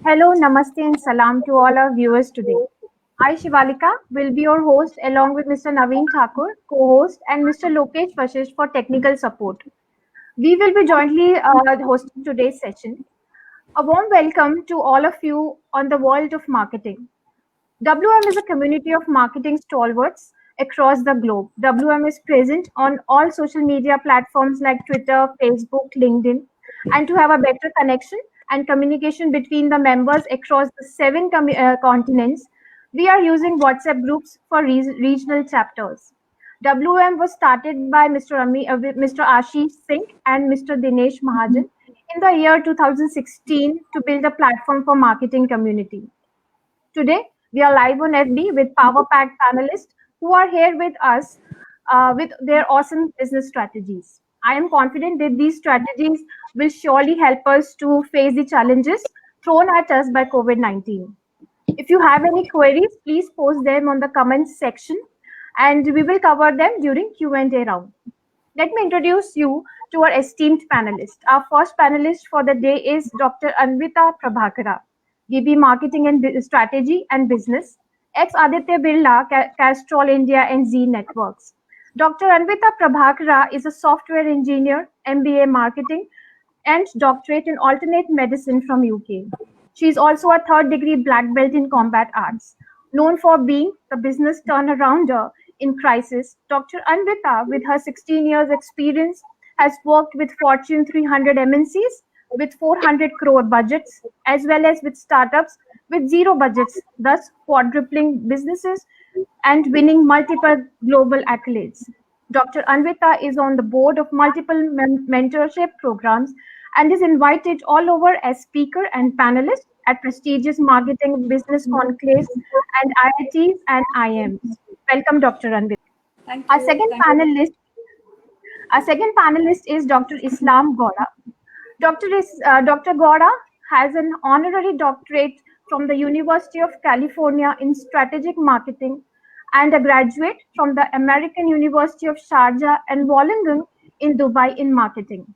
Hello, namaste, and salam to all our viewers today. I, Shivalika, will be your host along with Mr. Navin Thakur, co-host, and Mr. Lokesh Vashisht for technical support. We will be jointly hosting today's session. A warm welcome to all of you on the world of marketing. WM is a community of marketing stalwarts across the globe. WM is present on all social media platforms like Twitter, Facebook, LinkedIn, and to have a better connection and communication between the members across the seven continents, we are using WhatsApp groups for regional chapters. WM was started by Mr. Ashish Singh and Mr. Dinesh Mahajan in the year 2016 to build a platform for marketing community. Today, we are live on FB with power packed panelists who are here with us with their awesome business strategies. I am confident that these strategies will surely help us to face the challenges thrown at us by COVID 19. If you have any queries, please post them on the comments section and we will cover them during Q&A round. Let me introduce you to our esteemed panelists. Our first panelist for the day is Dr. Anvitha Prabhakara, VP Marketing and Strategy and Business, ex-Aditya Birla, Castrol India and Z Networks. Dr. Anvitha Prabhakara is a software engineer, MBA Marketing, and doctorate in alternate medicine from UK. She is also a third degree black belt in combat arts. Known for being the business turnarounder in crisis, Dr. Anvitha, with her 16 years experience, has worked with Fortune 300 MNCs with 400 crore budgets, as well as with startups with zero budgets, thus quadrupling businesses and winning multiple global accolades. Dr. Anvitha is on the board of multiple mentorship programs and is invited all over as speaker and panelist at prestigious marketing business conclaves and IITs and IMs. Welcome, Dr. Anvitha. Thank Our you. second Thank panelist, our second panelist is Dr. Islam Gouda. Dr. Gouda has an honorary doctorate from the University of California in strategic marketing and a graduate from the American University of Sharjah and Wollongong in Dubai in marketing.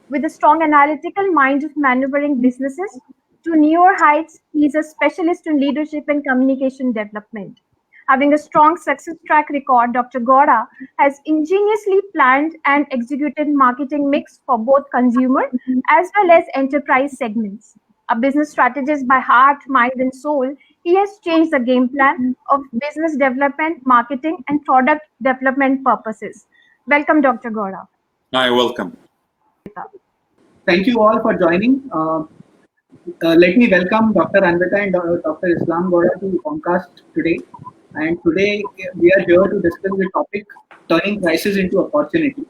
With a strong analytical mind of maneuvering businesses to newer heights, he is a specialist in leadership and communication development. Having a strong success track record, Dr. Gouda has ingeniously planned and executed marketing mix for both consumer as well as enterprise segments. A business strategist by heart, mind, and soul, he has changed the game plan of business development, marketing, and product development purposes. Welcome, Dr. Gouda. Hi, welcome. Thank you all for joining. Let me welcome Dr. Anvitha and Dr. Islam Gouda to Comcast today. And today we are here to discuss the topic turning crisis into opportunity.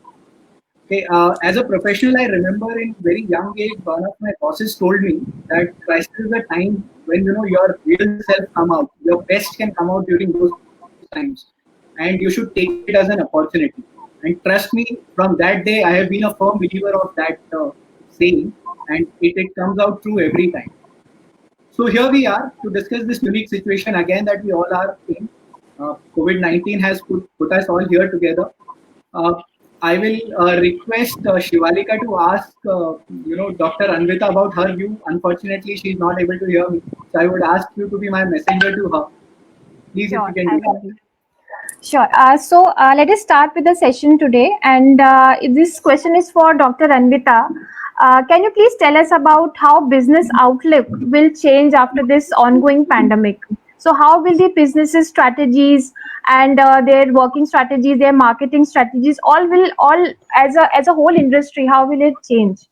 Okay, as a professional, I remember in very young age, one of my bosses told me that crisis is a time when your real self come out, your best can come out during those times, and you should take it as an opportunity. And trust me, from that day, I have been a firm believer of that saying, and it comes out true every time. So here we are to discuss this unique situation again that we all are in. COVID-19 has put us all here together. I will request Shivalika to ask, Dr. Anvitha about her view. Unfortunately, she is not able to hear me. So I would ask you to be my messenger to her. Please, Sure, if you can do that. Sure. Let us start with the session today. And this question is for Dr. Anvitha. Can you please tell us about how business outlook will change after this ongoing pandemic? So how will the businesses strategies and their working strategies, their marketing strategies, all as a whole industry, how will it change?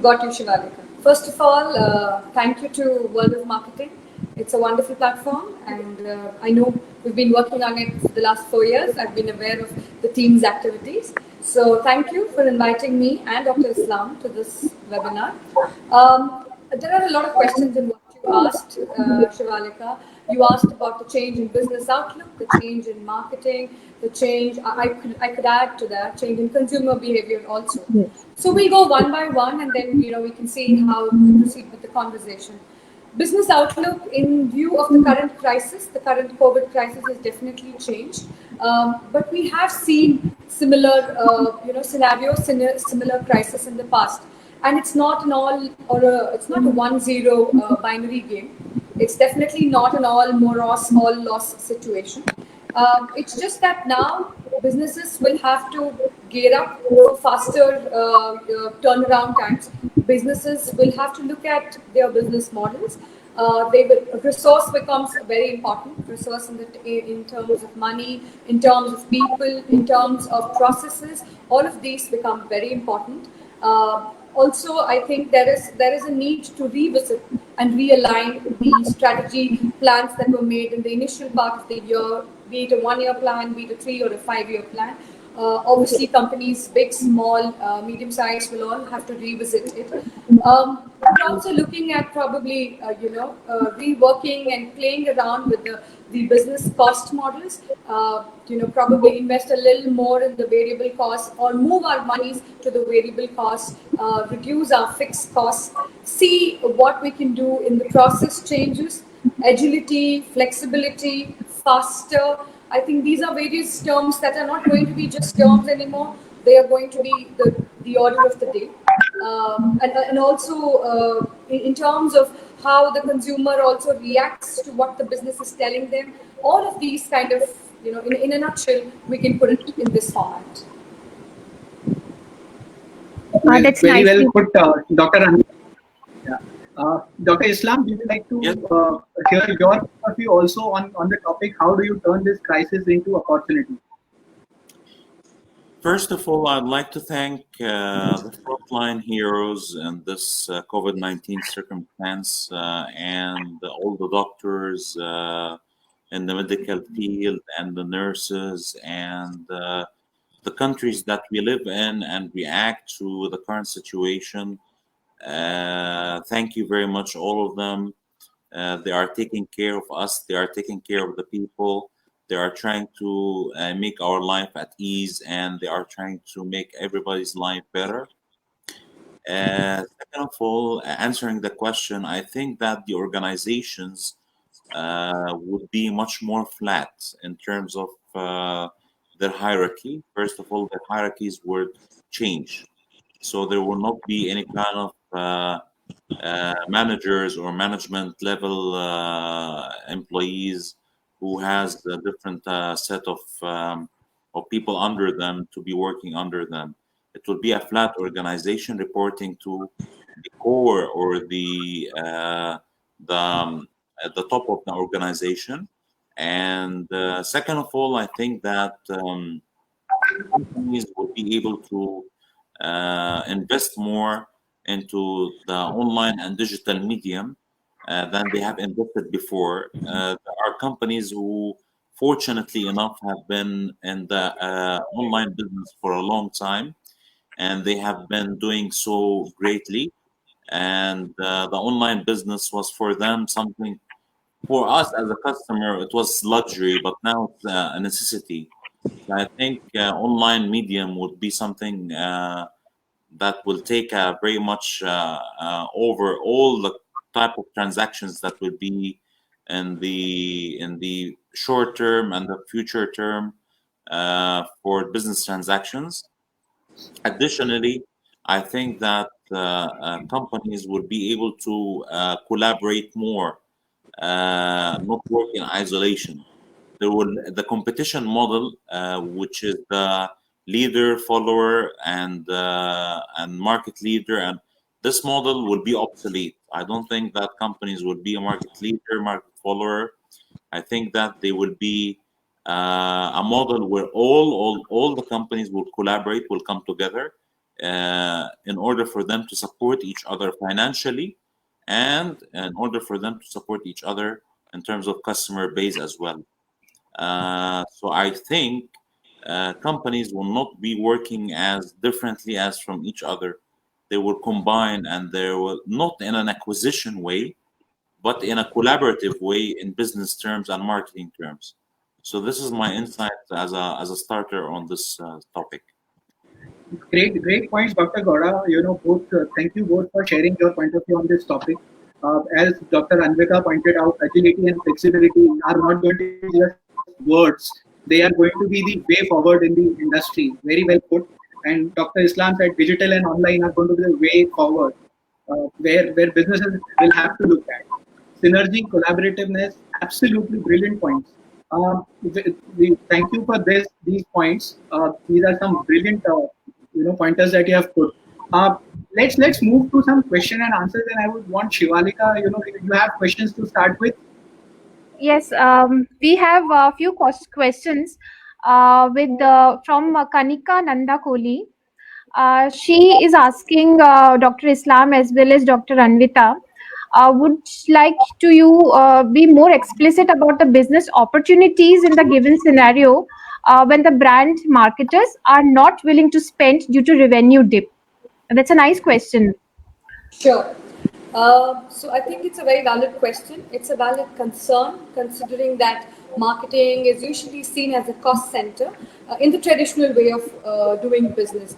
Got you, Shivalika. First of all, thank you to World of Marketing. It's a wonderful platform, and I know we've been working on it for the last 4 years. I've been aware of the team's activities. So thank you for inviting me and Dr. Islam to this webinar. There are a lot of questions in what you asked, Shivalika. You asked about the change in business outlook, the change in marketing, the change, I could add to that, change in consumer behavior also. Yes. So we'll go one by one, and then we can see how to proceed with the conversation. Business outlook in view of the current crisis, the current COVID crisis has definitely changed. But we have seen similar scenarios, similar crisis in the past. and it's not an all or it's not a 1-0 binary game. It's definitely not an all morose, all loss situation. It's just that now businesses will have to gear up for faster turnaround times. Businesses will have to look at their business models. Resource becomes very important. Resource in terms of money, in terms of people, in terms of processes. All of these become very important. Also, I think there is a need to revisit and realign the strategy plans that were made in the initial part of the year, be it a 1-year plan, be it a 3 or a 5-year plan. Obviously, companies, big, small, medium size, will all have to revisit it. We're also looking at probably, reworking and playing around with the business cost models. Probably invest a little more in the variable costs or move our monies to the variable costs, reduce our fixed costs, see what we can do in the process changes, agility, flexibility, faster. I think these are various terms that are not going to be just terms anymore. They are going to be the order of the day. And also in terms of how the consumer also reacts to what the business is telling them, all of these kind of, in a nutshell, we can put it in this format. That's Very nice. well put, Dr. Anvitha. Yeah. Dr. Islam, we would like to hear your point of view also on the topic. How do you turn this crisis into opportunity? First of all, I'd like to thank the frontline heroes in this COVID-19 circumstance and all the doctors in the medical field and the nurses and the countries that we live in and react to the current situation. Thank you very much, all of them. They are taking care of us. They are taking care of the people. They are trying to make our life at ease, and they are trying to make everybody's life better. Second of all, answering the question, I think that the organizations would be much more flat in terms of their hierarchy. First of all, the hierarchies would change. So there will not be any kind of managers or management level employees who has a different set of people under them to be working under them. It will be a flat organization reporting to the core or the top of the organization. And second of all, I think that companies will be able to invest more into the online and digital medium than they have invested before. There are companies who, fortunately enough, have been in the online business for a long time, and they have been doing so greatly. And the online business was for them something. For us as a customer, it was luxury, but now it's a necessity. So I think online medium would be something that will take very much over all the type of transactions that will be in the short term and the future term for business transactions. Additionally, I think that companies will be able to collaborate more, not work in isolation. The competition model, which is the leader, follower, and market leader, and this model will be obsolete. I don't think that companies will be a market leader, market follower. I think that they will be a model where all the companies will collaborate, will come together in order for them to support each other financially, and in order for them to support each other in terms of customer base as well. So I think companies will not be working as differently as from each other. They will combine, and they will not in an acquisition way, but in a collaborative way in business terms and marketing terms. So this is my insight as a starter on this topic. Great points, Dr. Gouda. Both. Thank you both for sharing your point of view on this topic. As Dr. Anvitha pointed out, agility and flexibility are not going to be just words. They are going to be the way forward in the industry. Very well put. and Dr. Islam said digital and online are going to be the way forward, where businesses will have to look at synergy, collaborativeness. Absolutely brilliant points. We thank you for these points. These are some brilliant pointers that you have put. Uh, let's move to some question and answers, and I would want Shivalika. You have questions to start with. Yes, we have a few questions with from Kanika Nanda. She is asking Dr. Islam as well as Dr. Anvitha. Would like to you be more explicit about the business opportunities in the given scenario when the brand marketers are not willing to spend due to revenue dip? That's a nice question. Sure. So I think it's a very valid question. It's a valid concern considering that marketing is usually seen as a cost center in the traditional way of doing business.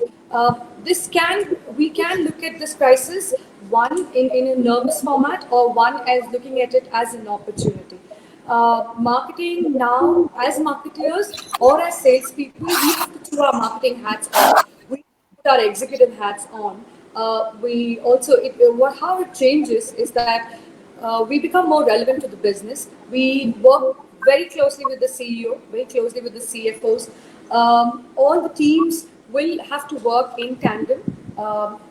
This can we can look at this crisis one in a nervous format or one as looking at it as an opportunity. Marketing now, as marketers or as salespeople, we have to throw our marketing hats off. We put our executive hats on. We also, how it changes is that we become more relevant to the business. We work very closely with the CEO, very closely with the CFOs. All the teams will have to work in tandem.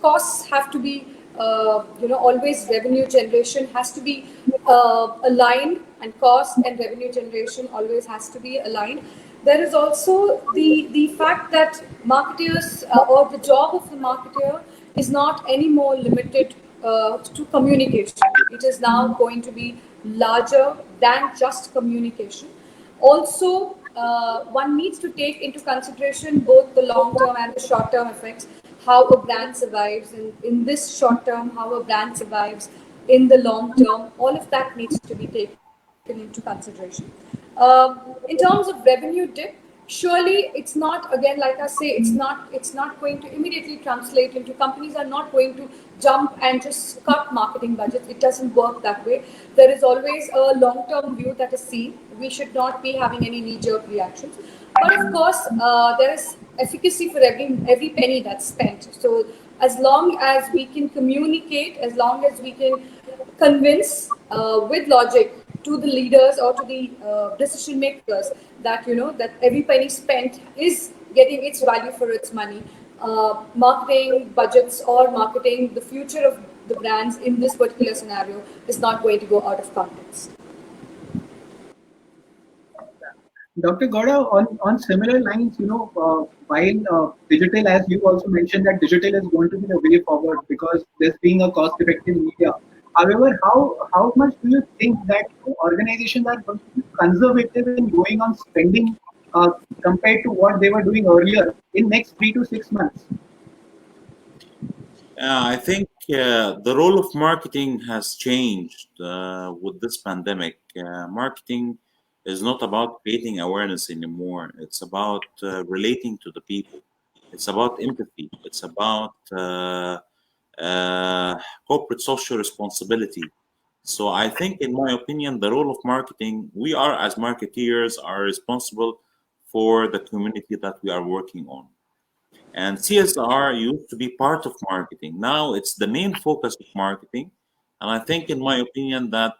Costs have to be, always revenue generation has to be aligned, and cost and revenue generation always has to be aligned. There is also the fact that marketers or the job of the marketer is not anymore limited to communication. It is now going to be larger than just communication. Also, one needs to take into consideration both the long term and the short term effects, how a brand survives in this short term, how a brand survives in the long term. All of that needs to be taken into consideration. In terms of revenue dip, surely it's not, again, like I say, it's not going to immediately translate into, companies are not going to jump and just cut marketing budgets. It doesn't work that way. There is always a long term view that is seen. We should not be having any knee jerk reactions, but of course there is efficacy for every penny that's spent. So as long as we can communicate, as long as we can convince with logic to the leaders or to the decision makers that that every penny spent is getting its value for its money, marketing budgets or marketing the future of the brands in this particular scenario is not going to go out of context. Dr. Gouda, on similar lines, while digital, as you also mentioned, that digital is going to be the way forward because this being a cost-effective media. However, how much do you think that organizations are going to be conservative in going on spending compared to what they were doing earlier in next 3 to 6 months? I think the role of marketing has changed with this pandemic. Marketing is not about creating awareness anymore. It's about relating to the people. It's about empathy. It's about corporate social responsibility. So I think, in my opinion, the role of marketing, we are as marketeers are responsible for the community that we are working on. And CSR used to be part of marketing. Now it's the main focus of marketing. And I think, in my opinion, that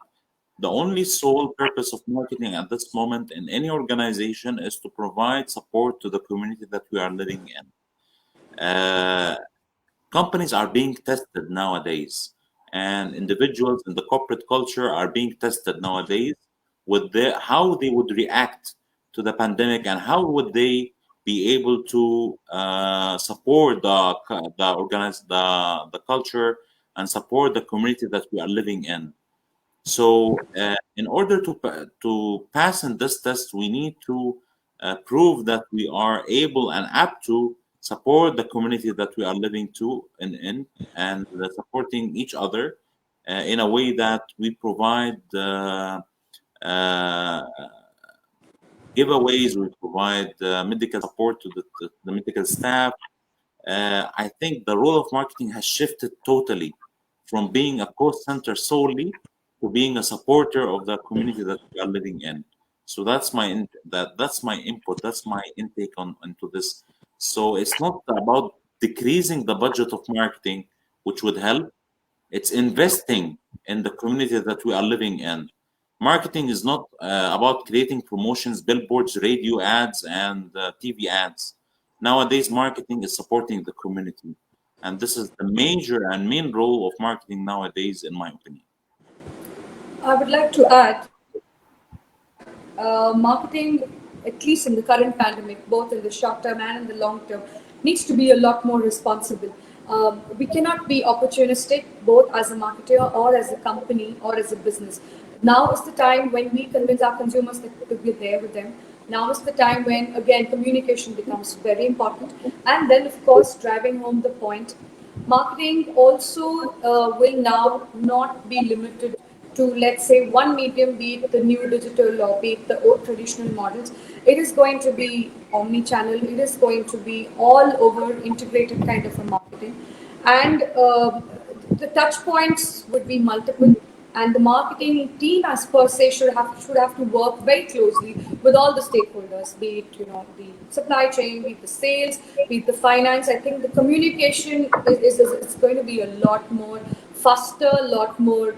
the only sole purpose of marketing at this moment in any organization is to provide support to the community that we are living in. Companies are being tested nowadays, and individuals in the corporate culture are being tested nowadays with how they would react to the pandemic and how would they be able to support the culture and support the community that we are living in. So, in order to pass in this test, we need to prove that we are able and apt to support the community that we are living in and supporting each other in a way that we provide uh, giveaways, we provide medical support to the medical staff. I think the role of marketing has shifted totally from being a cost center solely to being a supporter of the community that we are living in. So that's my input. That's my intake on into this So it's not about decreasing the budget of marketing, which would help. It's investing in the community that we are living in. Marketing is not about creating promotions, billboards, radio ads, and TV ads. Nowadays, marketing is supporting the community. And this is the major and main role of marketing nowadays, in my opinion. I would like to add marketing, at least in the current pandemic, both in the short term and in the long term, needs to be a lot more responsible. We cannot be opportunistic both as a marketer or as a company or as a business. Now is the time when we convince our consumers that we're there with them. Now is the time when, again, communication becomes very important. And then, of course, driving home the point, marketing also will now not be limited to, let's say, one medium, be it the new digital or be it the old traditional models. It is going to be omni-channel. It is going to be all over integrated kind of a marketing. And the touch points would be multiple, and the marketing team as per se should have to work very closely with all the stakeholders, be it the supply chain, be it the sales, be it the finance. I think the communication is going to be a lot more faster, a lot more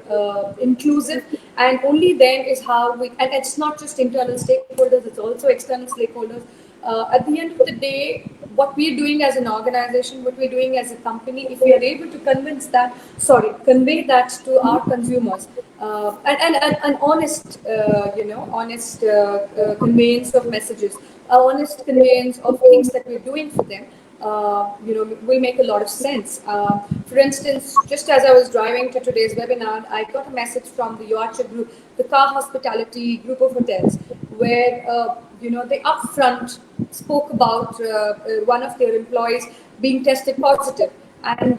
inclusive, and only then is how we. And it's not just internal stakeholders; it's also external stakeholders. At the end of the day, what we're doing as an organization, what we're doing as a company, if we are able to convey that to our consumers, and an honest, conveyance of messages, honest conveyance of things that we're doing for them, will make a lot of sense. For instance, just as I was driving to today's webinar, I got a message from the Yorkshire group, the car hospitality group of hotels, where they upfront spoke about one of their employees being tested positive. And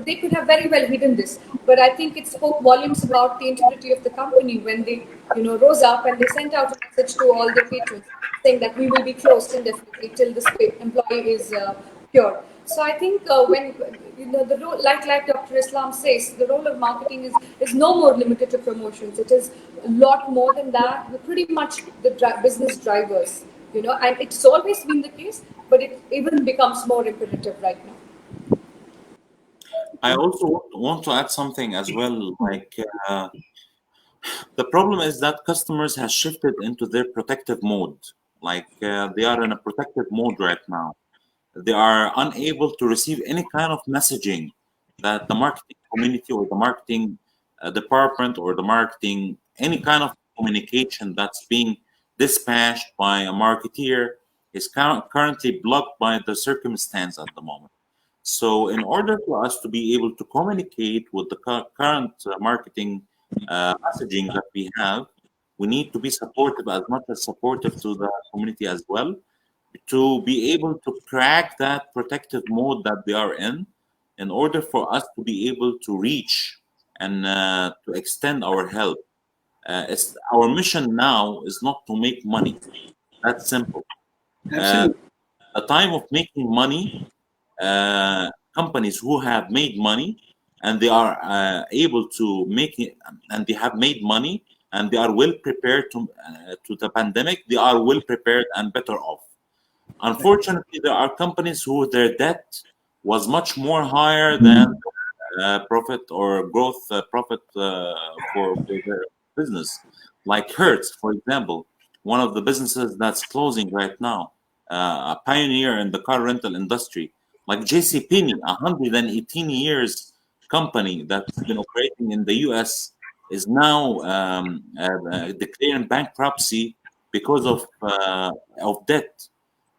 they could have very well hidden this, but I think it spoke volumes about the integrity of the company when they, rose up and they sent out a message to all their patrons saying that we will be closed indefinitely till this employee is pure. So I think when the role, like Dr. Islam says, the role of marketing is no more limited to promotions. It is a lot more than that. We're pretty much the business drivers, and it's always been the case, but it even becomes more imperative right now. I also want to add something as well. Like the problem is that customers have shifted into their protective mode. Like they are in a protective mode right now. They are unable to receive any kind of messaging that the marketing community or the marketing department or the marketing, any kind of communication that's being dispatched by a marketeer is currently blocked by the circumstance at the moment. So, in order for us to be able to communicate with the current marketing messaging that we have, we need to be supportive, as much as supportive to the community as well, to be able to crack that protective mode that they are in order for us to be able to reach and to extend our help. It's our mission now is not to make money. That's simple. Uh, Absolutely. the time of making money, companies who have made money and they are able to make it, and they have made money and they are well prepared to the pandemic, they are well prepared and better off. Unfortunately, there are companies who their debt was much more higher than profit or growth profit for their business. Like Hertz, for example, one of the businesses that's closing right now, a pioneer in the car rental industry. Like JCPenney, 118 years company that's been operating in the US is now declaring bankruptcy because of debt.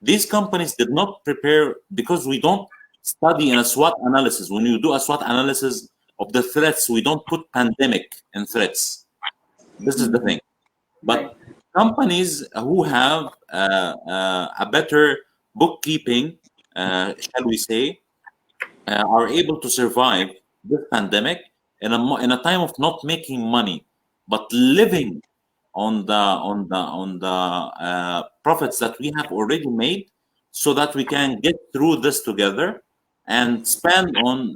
These companies did not prepare because we don't study in a SWOT analysis. When you do a SWOT analysis of the threats, we don't put pandemic in threats. This is the thing. Right. But companies who have a better bookkeeping, shall we say, are able to survive this pandemic in a time of not making money, but living on the profits that we have already made, so that we can get through this together and spend on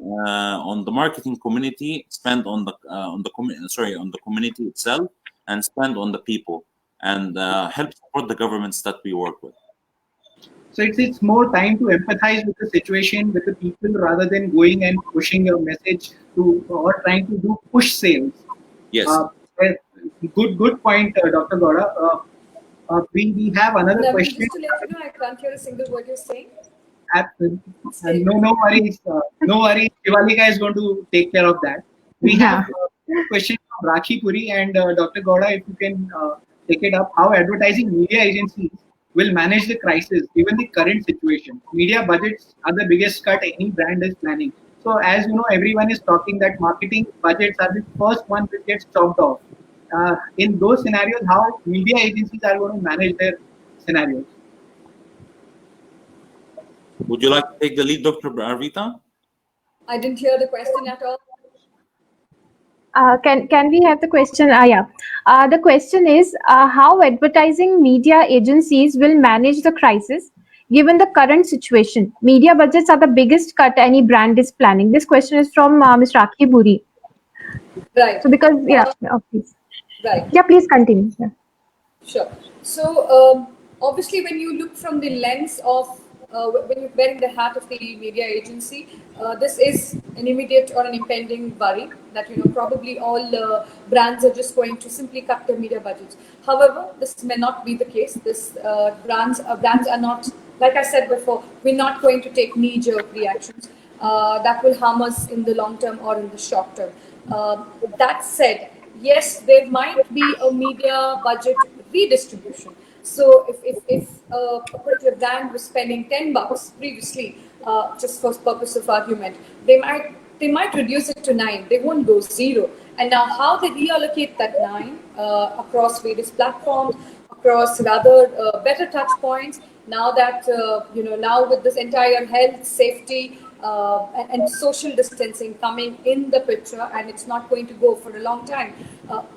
the marketing community, spend on the community itself, and spend on the people, and help support the governments that we work with. So it's more time to empathize with the situation, with the people, rather than going and pushing your message to or trying to do push sales. Yes. Uh, eh, good point, Dr. Gouda. We have another Navin, question. just to let you know, I can't hear a single word you're saying. Still. No worries. No worries. Shivalika is going to take care of that. We have Yeah. a question from Rakhi Puri and Dr. Gouda, if you can take it up. How advertising media agencies will manage the crisis given the current situation? Media budgets are the biggest cut any brand is planning. So, as you know, everyone is talking that marketing budgets are the first one which gets chopped off. In those scenarios, how media agencies are going to manage their scenarios? Would you like to take the lead, Dr. Arvita? I didn't hear the question at all. Can we have the question? Yeah. The question is how advertising media agencies will manage the crisis given the current situation. Media budgets are the biggest cut any brand is planning. This question is from Ms. Rakhi Puri. Right. So because please. Right. Yeah, please continue. Yeah. Sure. So, obviously, when you look from the lens of when you're wearing the hat of the media agency, this is an immediate or an impending worry that probably all brands are just going to simply cut their media budgets. However, this may not be the case. This brands are not, like I said before, we're not going to take knee-jerk reactions that will harm us in the long term or in the short term. That said, yes, there might be a media budget redistribution. So if a particular brand was spending $10 previously, just for purpose of argument, they might reduce it to 9. They won't go 0. And now how they reallocate that 9 across various platforms, across rather better touch points. Now that now with this entire health, safety, and social distancing coming in the picture, and it's not going to go for a long time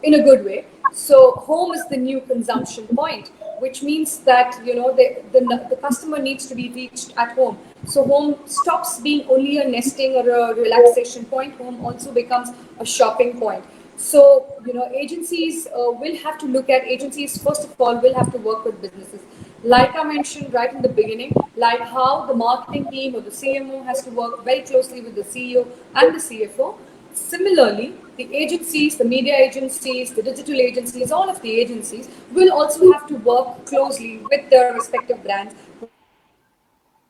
in a good way. So home is the new consumption point, which means that the customer needs to be reached at home. So home stops being only a nesting or a relaxation point. Home also becomes a shopping point. So agencies will have to look at agencies first of all will have to work with businesses. Like I mentioned right in the beginning, like how the marketing team or the CMO has to work very closely with the CEO and the CFO. Similarly, the agencies, the media agencies, the digital agencies, all of the agencies will also have to work closely with their respective brands,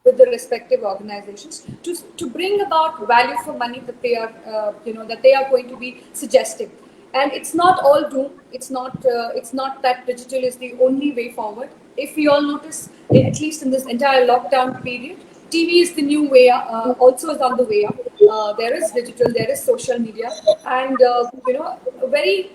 with the respective organizations to bring about value for money that they are that they are going to be suggesting. And it's not all doom. It's not that digital is the only way forward. If we all notice, at least in this entire lockdown period, TV is the new way. Also is on the way up. There is digital, there is social media, and a very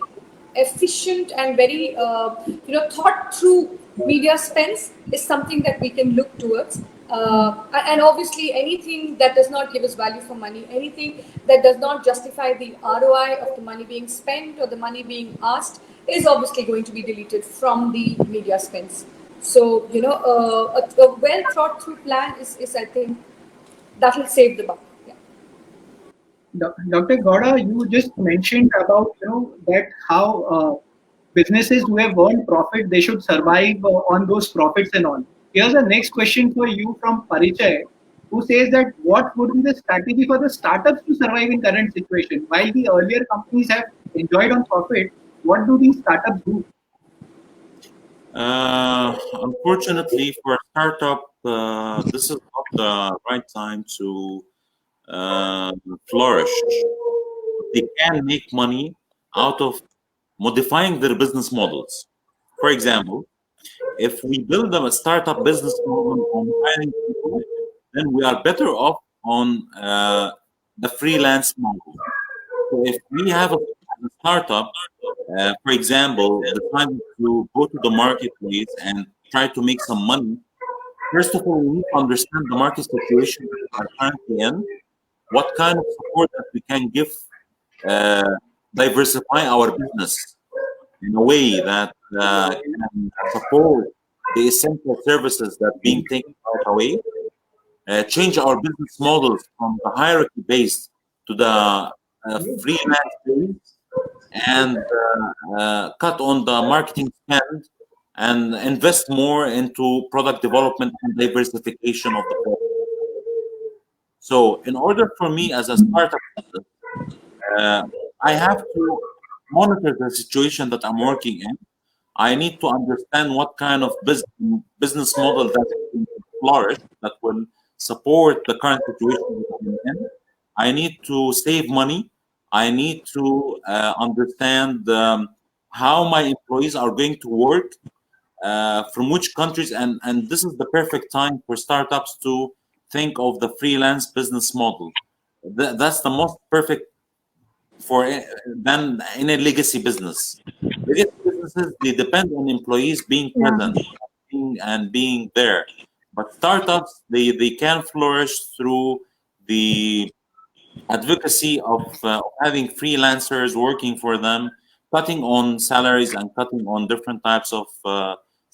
efficient and very thought through media spends is something that we can look towards. And obviously, anything that does not give us value for money, anything that does not justify the ROI of the money being spent or the money being asked, is obviously going to be deleted from the media spends. So, a well thought through plan is I think, that will save the buck. Yeah. Dr. Gouda, you just mentioned about that how businesses who have earned profit they should survive on those profits and all. Here's the next question for you from Parichay, who says that what would be the strategy for the startups to survive in current situation? While the earlier companies have enjoyed on profit, what do these startups do? Unfortunately, for a startup, this is not the right time to uh, flourish. They can make money out of modifying their business models. For example, if we build a startup business model on hiring people, then we are better off on the freelance model. So if we have a startup, for example, the time to go to the marketplace and try to make some money, first of all, we need to understand the market situation that we are currently in, what kind of support that we can give, uh, diversify our business in a way that can support the essential services that being taken right away, change our business models from the hierarchy based to the freelance based, and cut on the marketing spend and invest more into product development and diversification of the product. So, in order for me as a startup, uh, I have to monitor the situation that I'm working in. I need to understand what kind of business model that will flourish, that will support the current situation that I'm in. I need to save money. I need to understand how my employees are going to work, from which countries, and this is the perfect time for startups to think of the freelance business model. That's the most perfect for than in a legacy business. Legacy businesses, they depend on employees being Yeah. present and being there. But startups, they can flourish through the advocacy of having freelancers working for them, cutting on salaries and cutting on different types of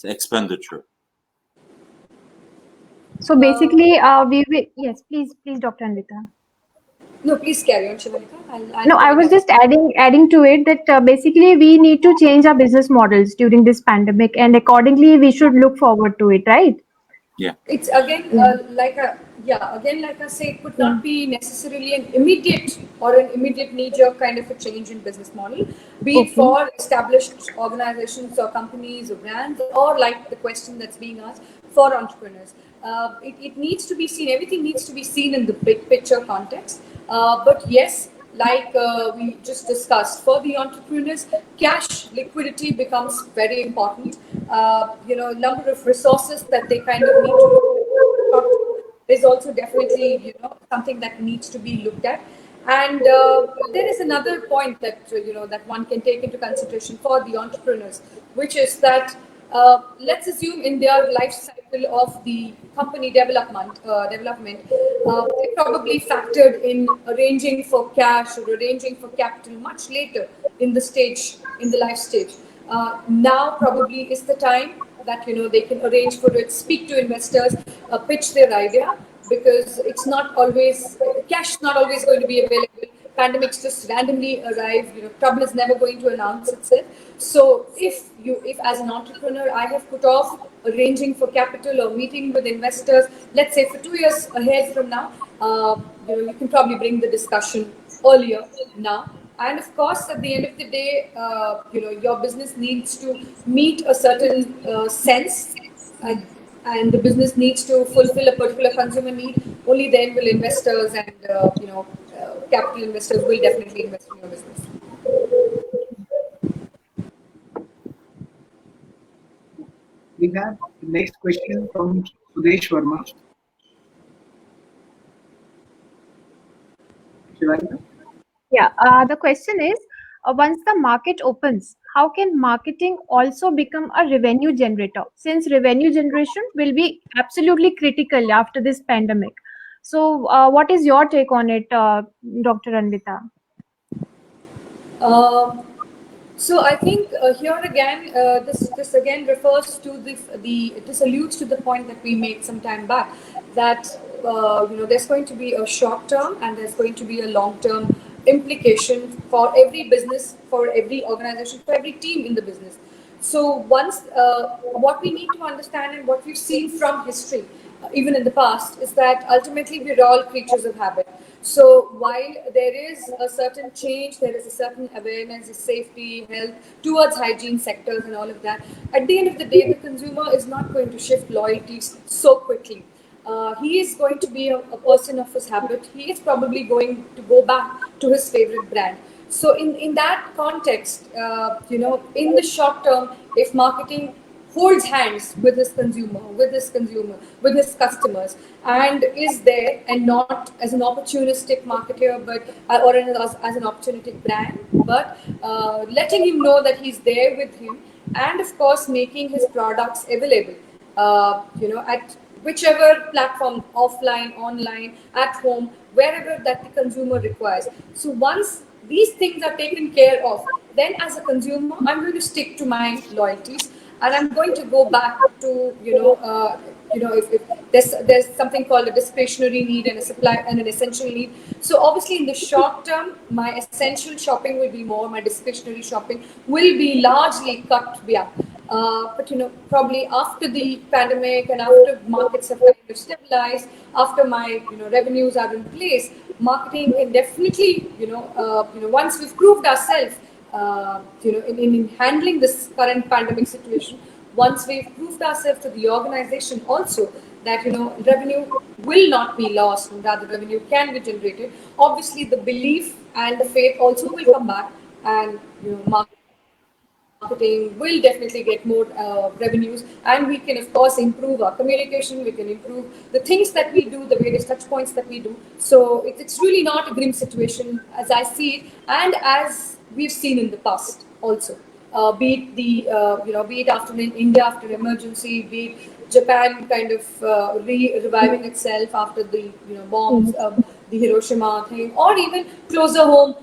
expenditure. So basically, we will, yes, please, Dr. Anvitha. No, please carry on, Shivalika. I'll No, put I it was up. just adding to it that basically we need to change our business models during this pandemic, and accordingly we should look forward to it, right? Yeah. It's again Yeah. like I say, it could Yeah. not be necessarily an immediate knee-jerk kind of a change in business model, be it Okay. for established organizations or companies or brands, or like the question that's being asked for entrepreneurs. It needs to be seen. Everything needs to be seen in the big picture context. But yes, like we just discussed, for the entrepreneurs, cash liquidity becomes very important. Number of resources that they kind of need to look at is also definitely something that needs to be looked at. And there is another point that that one can take into consideration for the entrepreneurs, which is that let's assume in their life cycle of the company development, they probably factored in arranging for cash or arranging for capital much later in the life stage. Now probably is the time that they can arrange for it, speak to investors, pitch their idea, because it's not always cash is not always going to be available. Pandemics just randomly arrive. Trouble is never going to announce itself. So if as an entrepreneur I have put off arranging for capital or meeting with investors, let's say for 2 years ahead from now, you can probably bring the discussion earlier now. And of course, at the end of the day, your business needs to meet a certain sense, and, and the business needs to fulfill a particular consumer need. Only then will investors and capital investors will definitely invest in your business. We have the next question from Sudesh Verma. Shivalika? Yeah. The question is, once the market opens, how can marketing also become a revenue generator? Since revenue generation will be absolutely critical after this pandemic. So, what is your take on it, Dr. Anvita? Um, so I think here again, this again refers to the this alludes to the point that we made some time back, that there's going to be a short term and there's going to be a long term implication for every business, for every organization, for every team in the business. So once what we need to understand and what we've seen from history, even in the past, is that ultimately we're all creatures of habit. So while there is a certain change, there is a certain awareness of safety, health, towards hygiene sectors and all of that, at the end of the day, the consumer is not going to shift loyalties so quickly. He is going to be a person of his habit. He is probably going to go back to his favorite brand. So in that context, in the short term, if marketing holds hands with his customers, and is there, and not as an opportunistic marketer, but as an opportunistic brand, but letting him know that he's there with him, and of course making his products available, at whichever platform, offline, online, at home, wherever that the consumer requires. So once these things are taken care of, then as a consumer, I'm going to stick to my loyalties, and I'm going to go back to if there's something called a discretionary need and a supply and an essential need. So obviously in the short term, my essential shopping will be more, my discretionary shopping will be largely cut back. But probably after the pandemic and after markets have kind of stabilized, after my revenues are in place, marketing can definitely once we've proved ourselves in handling this current pandemic situation, once we've proved ourselves to the organization also that revenue will not be lost and rather revenue can be generated. Obviously, the belief and the faith also will come back, and marketing will definitely get more revenues, and we can of course improve our communication. We can improve the things that we do, the various touch points that we do. So it's really not a grim situation as I see it, and as we've seen in the past also. Be it be it after in India after emergency, be it Japan kind of reviving itself after the bombs, the Hiroshima thing, or even closer home,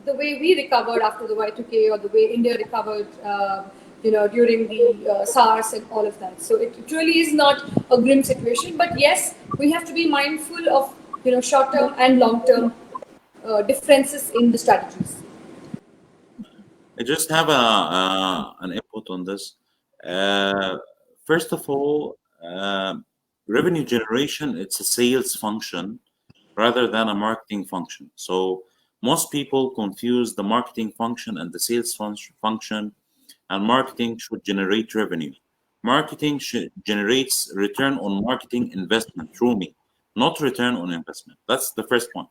the way we recovered after the Y2K, or the way India recovered, during the SARS and all of that. So it really is not a grim situation, but yes, we have to be mindful of short-term and long-term differences in the strategies. I just have an input on this. Uh, First of all, revenue generation, it's a sales function rather than a marketing function. So most people confuse the marketing function and the sales function, and marketing should generate revenue. Marketing generates return on marketing investment through me, not return on investment. That's the first point.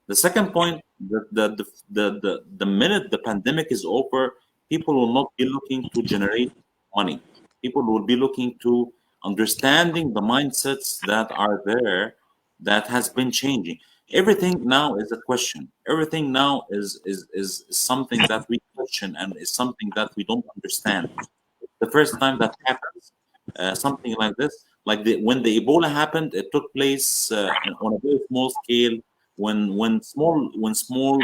The second point, the minute the pandemic is over, people will not be looking to generate money. People will be looking to understanding the mindsets that are there that has been changing. Everything now is a question. Everything now is something that we question and is something that we don't understand. The first time that happens, something like this, like when the Ebola happened, it took place on a very small scale. When small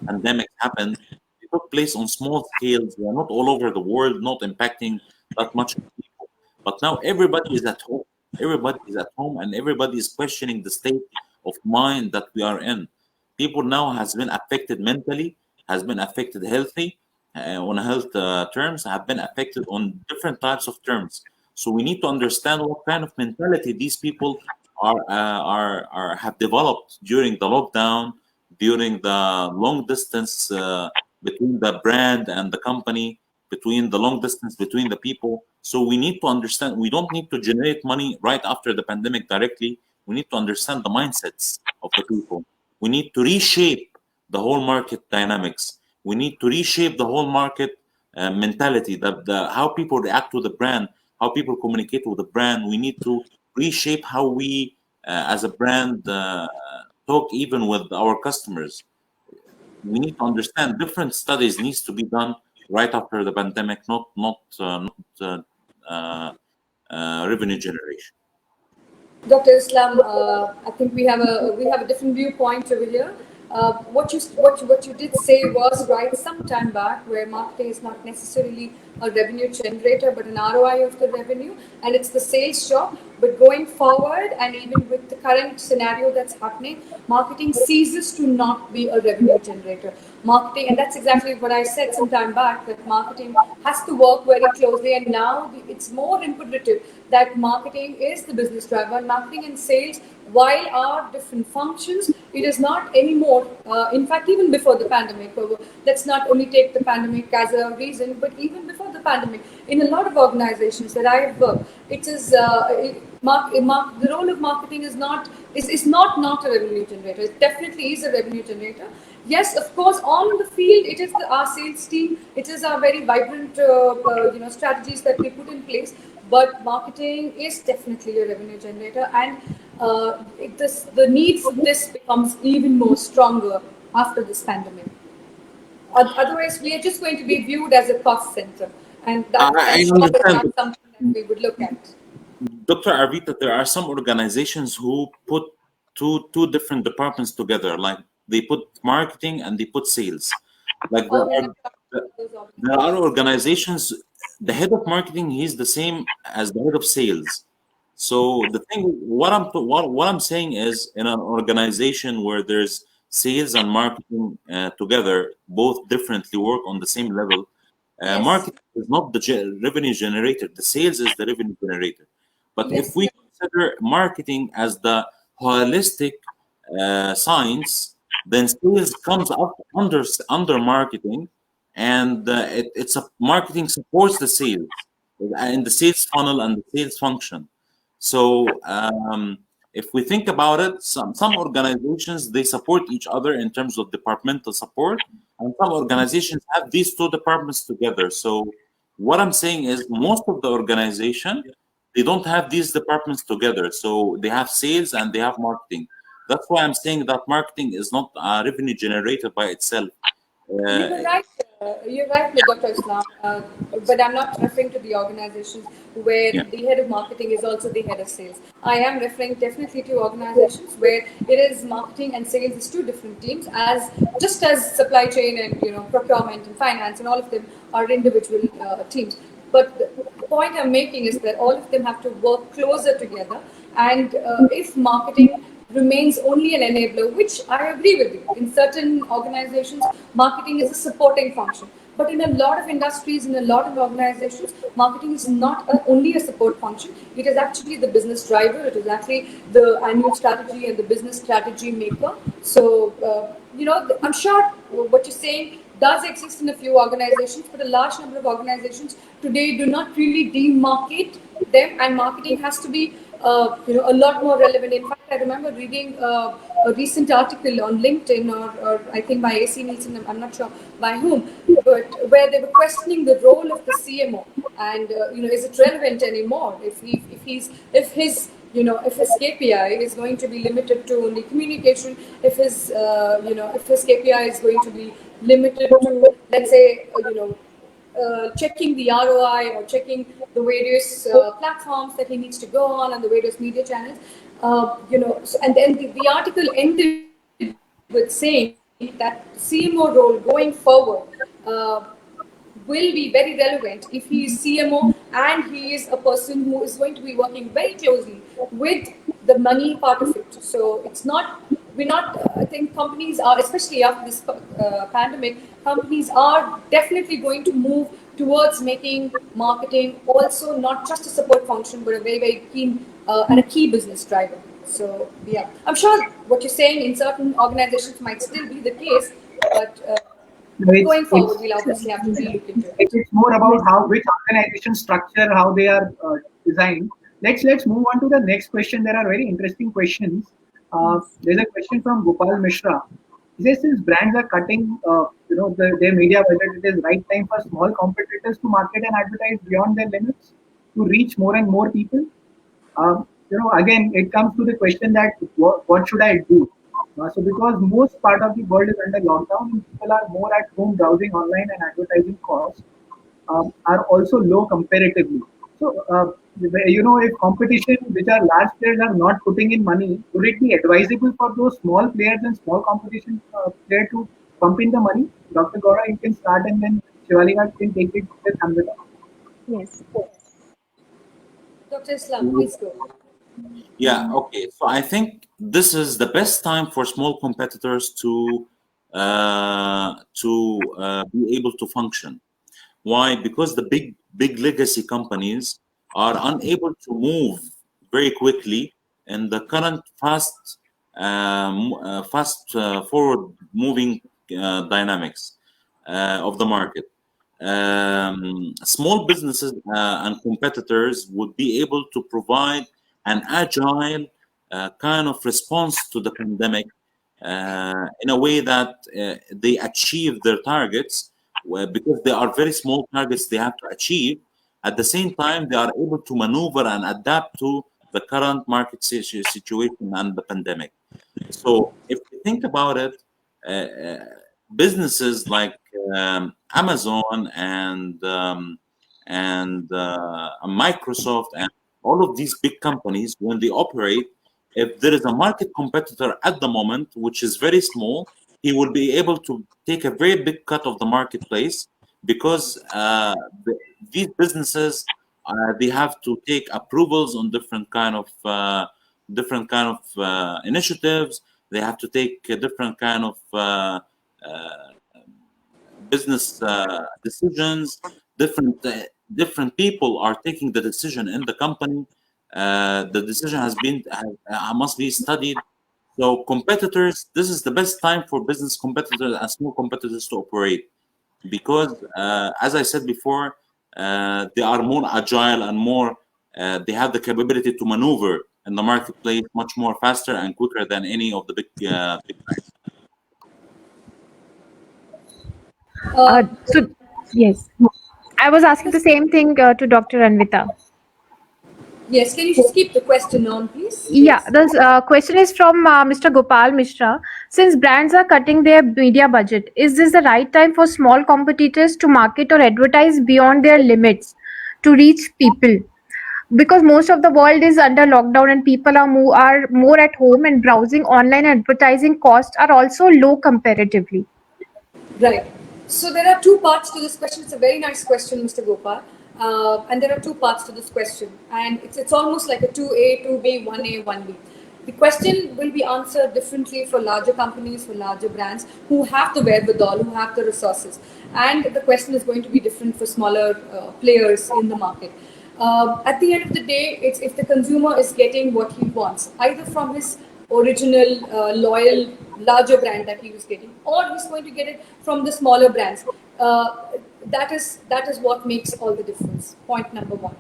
pandemics happened, it took place on small scales. They are not all over the world, not impacting that much people. But now everybody is at home. Everybody is at home, and everybody is questioning the state of mind that we are in. People now has been affected mentally, has been affected healthy, on health terms, have been affected on different types of terms. So we need to understand what kind of mentality these people are have developed during the lockdown, during the long distance between the brand and the company, between the long distance between the people. So we need to understand. We don't need to generate money right after the pandemic directly. We need to understand the mindsets of the people. We need to reshape the whole market dynamics. We need to reshape the whole market mentality, the how people react to the brand, how people communicate with the brand. We need to reshape how we, as a brand, talk even with our customers. We need to understand different studies needs to be done right after the pandemic, not revenue generation. Dr. Islam, I think we have a different viewpoint over here. What you did say was right some time back, where marketing is not necessarily a revenue generator, but an ROI of the revenue, and it's the sales job. But going forward, and even with the current scenario that's happening, marketing ceases to not be a revenue generator. Marketing, and that's exactly what I said some time back, that marketing has to work very closely, and now it's more imperative that marketing is the business driver. Marketing and sales, while are different functions, it is not anymore. In fact, even before the pandemic, let's not only take the pandemic as a reason, but even before the pandemic, in a lot of organizations that I've worked, it is the role of marketing is not a revenue generator. It definitely is a revenue generator. Yes, of course, on the field, it is our sales team. It is our very vibrant, strategies that we put in place. But marketing is definitely a revenue generator, and the need for this becomes even more stronger after this pandemic. Otherwise, we are just going to be viewed as a cost center, and that I I'm sure is understand. not something that we would look at. Dr. Arvita, there are some organizations who put two different departments together, like they put marketing and they put sales. Like Oh, we have talked there about those there are organizations. organizations, the head of marketing, he's the same as the head of sales. So the thing, what I'm saying is, in an organization where there's sales and marketing together, both differently work on the same level, Yes. Marketing is not the revenue generator. The sales is the revenue generator. But Yes. if we consider marketing as the holistic science, then sales comes up under marketing, and it's a marketing supports the sales and the sales funnel and the sales function. So if we think about it, some organizations they support each other in terms of departmental support, and some organizations have these two departments together. So what I'm saying is most of the organization they don't have these departments together. So they have sales and they have marketing. That's why I'm saying that marketing is not a revenue generator by itself. You were right. You're right, Dr. Islam. But I'm not referring to the organizations where Yeah. the head of marketing is also the head of sales. I am referring definitely to organizations where it is marketing and sales is two different teams, as just as supply chain and procurement and finance and all of them are individual teams. But the point I'm making is that all of them have to work closer together. And if marketing remains only an enabler, which I agree with you, in certain organizations, marketing is a supporting function. But in a lot of industries, in a lot of organizations, marketing is not only a support function. It is actually the business driver. It is actually the annual strategy and the business strategy maker. So, I'm sure what you're saying does exist in a few organizations, but a large number of organizations today do not really demarcate them, and marketing has to be a lot more relevant. In fact, I remember reading a recent article on LinkedIn, or I think by AC Nielsen, I'm not sure by whom, but where they were questioning the role of the CMO, and is it relevant anymore if his KPI is going to be limited to only communication, if his KPI is going to be limited to, let's say, checking the ROI or checking the various platforms that he needs to go on and the various media channels. And then the article ended with saying that CMO role going forward will be very relevant if he is CMO and he is a person who is going to be working very closely with the money part of it. So it's not, we're not, I think companies are, especially after this pandemic, companies are definitely going to move towards making marketing also not just a support function, but a very, very keen and a key business driver. So, yeah, I'm sure what you're saying in certain organizations might still be the case, but No, going forward, we'll obviously have to relook into it. it's more about how which organization structure, how they are designed. Let's move on to the next question. There are very interesting questions. There's a question from Gopal Mishra. He says, since brands are cutting, their media budget, it is right time for small competitors to market and advertise beyond their limits to reach more and more people. Again, it comes to the question that what should I do? So because most part of the world is under lockdown and people are more at home browsing online and advertising costs are also low comparatively. So, if competition, which are large players, are not putting in money, would it be advisable for those small players and small competition player to pump in the money? Dr. Gora, you can start and then Shivalika can take it with Anvitha. Yes. Dr. Islam, please go. Yeah, okay. So I think this is the best time for small competitors to be able to function. Why? Because the big legacy companies are unable to move very quickly in the current fast forward moving dynamics of the market. Small businesses and competitors would be able to provide an agile kind of response to the pandemic in a way that they achieve their targets because they are very small targets they have to achieve. At the same time, they are able to maneuver and adapt to the current market situation and the pandemic. So, if you think about it, businesses like Amazon and Microsoft and all of these big companies, when they operate, if there is a market competitor at the moment which is very small, he will be able to take a very big cut of the marketplace because these businesses they have to take approvals on different kind of initiatives. They have to take a different kind of business decisions. Different people are taking the decision in the company. The decision must be studied. So competitors, this is the best time for business competitors and small competitors to operate, because as I said before, they are more agile and more they have the capability to maneuver in the marketplace much more faster and quicker than any of the big brands. So, yes, I was asking the same thing to Dr. Anvitha. Yes, can you just keep the question on, please? Yeah, the question is from Mr. Gopal Mishra. Since brands are cutting their media budget, is this the right time for small competitors to market or advertise beyond their limits to reach people? Because most of the world is under lockdown and people are more at home, and browsing online advertising costs are also low comparatively. Right. So there are two parts to this question. It's a very nice question, Mr. Gopal. And there are two parts to this question. And it's almost like a 2A, 2B, 1A, 1B. The question will be answered differently for larger companies, for larger brands who have the wherewithal, who have the resources. And the question is going to be different for smaller players in the market. At the end of the day, it's if the consumer is getting what he wants, either from his original loyal larger brand that he was getting, or he's going to get it from the smaller brands. That is what makes all the difference. Point number one.